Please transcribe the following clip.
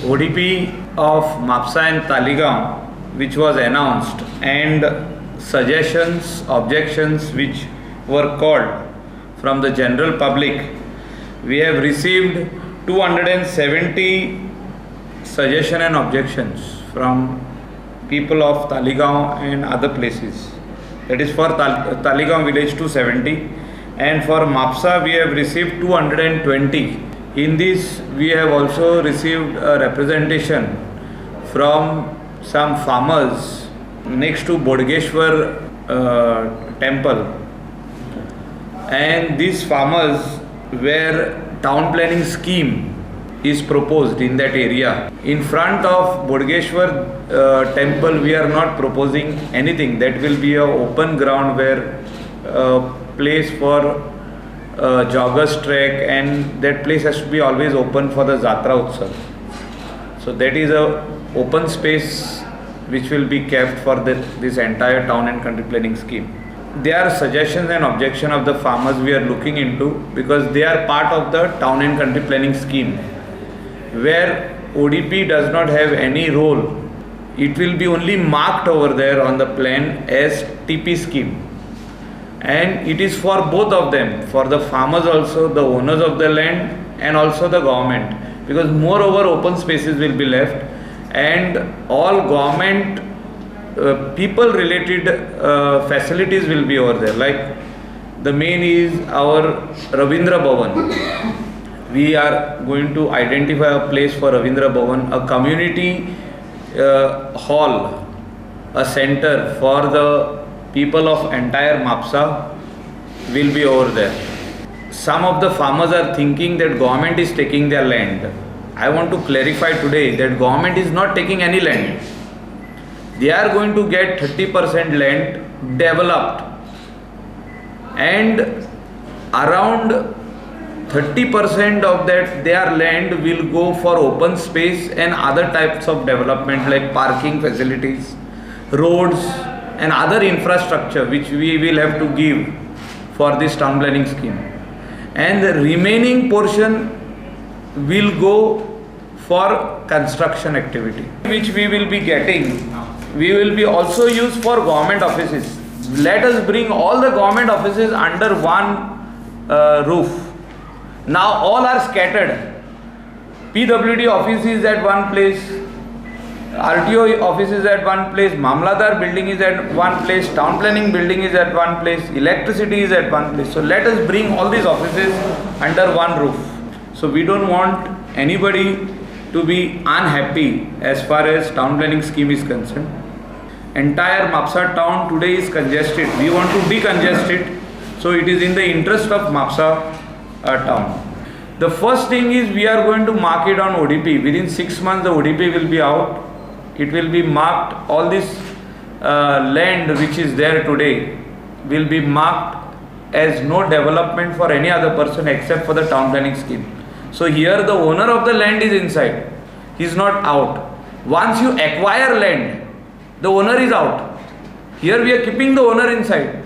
ODP of Mapsa and Taligaon, which was announced, and suggestions, objections which were called from the general public, we have received 270 suggestions and objections from people of Taligaon and other places. That is for Taligaon village 270, and for Mapsa we have received 220. In this we have also received a representation from some farmers next to Bodgeshwar temple, and these farmers where town planning scheme is proposed in that area. In front of Bodgeshwar temple we are not proposing anything. That will be a open ground where place for joggers trek, and that place has to be always open for the Jatra Utsav. So that is a open space which will be kept for this entire town and country planning scheme. There are suggestions and objections of the farmers we are looking into, because they are part of the town and country planning scheme, where ODP does not have any role. It will be only marked over there on the plan as TP scheme, and it is for both of them, for the farmers also, the owners of the land, and also the government, because moreover open spaces will be left, and all government people related facilities will be over there. Like the main is our Ravindra Bhavan. We are going to identify a place for Ravindra Bhavan, a community hall, a center for the people of entire Mapsa will be over there. Some of the farmers are thinking that government is taking their land. I want to clarify today that government is not taking any land. They are going to get 30% land developed, and around 30% of that their land will go for open space and other types of development like parking facilities, roads and other infrastructure which we will have to give for this town planning scheme. And the remaining portion will go for construction activity, which we will be getting. We will be also used for government offices. Let us bring all the government offices under one roof. Now all are scattered. PWD office is at one place, RTO office is at one place, Mamladar building is at one place, town planning building is at one place, electricity is at one place. So let us bring all these offices under one roof. So we don't want anybody to be unhappy as far as town planning scheme is concerned. Entire Mapsa town today is congested. We want to decongest it. So it is in the interest of Mapsa town. The first thing is we are going to mark it on ODP. Within 6 months the ODP will be out. It will be marked. All this land which is there today will be marked as no development for any other person except for the town planning scheme. So here the owner of the land is inside. He is not out. Once you acquire land, the owner is out. Here we are keeping the owner inside.